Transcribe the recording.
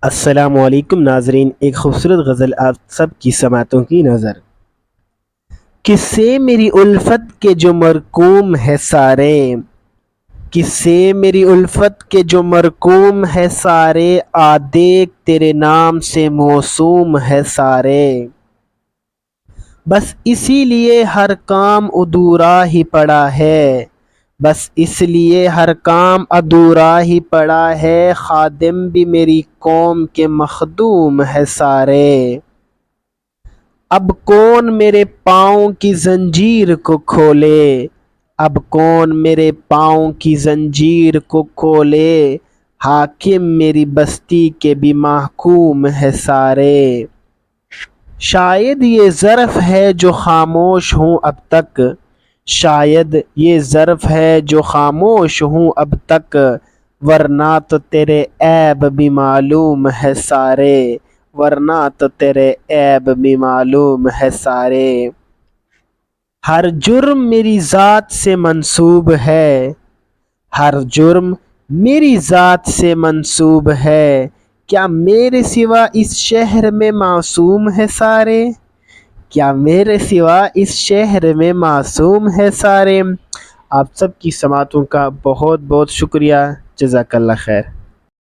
السلام علیکم ناظرین، ایک خوبصورت غزل آپ سب کی سماعتوں کی نظر۔ کس سے میری الفت کے جو مرکوم ہے سارے، کس سے میری الفت کے جو مرکوم ہے سارے، دیکھ تیرے نام سے موسوم ہے سارے۔ بس اسی لیے ہر کام ادھورا ہی پڑا ہے، بس اس لیے ہر کام ادھورا ہی پڑا ہے، خادم بھی میری قوم کے مخدوم ہے سارے۔ اب کون میرے پاؤں کی زنجیر کو کھولے، اب کون میرے پاؤں کی زنجیر کو کھولے، حاکم میری بستی کے بھی محکوم ہے سارے۔ شاید یہ ظرف ہے جو خاموش ہوں اب تک، شاید یہ ظرف ہے جو خاموش ہوں اب تک، ورنہ تو تیرے عیب بھی معلوم ہے سارے، ورنہ تو تیرے عیب بھی معلوم ہے سارے۔ ہر جرم میری ذات سے منسوب ہے، ہر جرم میری ذات سے منسوب ہے، کیا میرے سوا اس شہر میں معصوم ہے سارے، کیا میرے سوا اس شہر میں معصوم ہے سارے۔ آپ سب کی سماعتوں کا بہت بہت شکریہ، جزاک اللہ خیر۔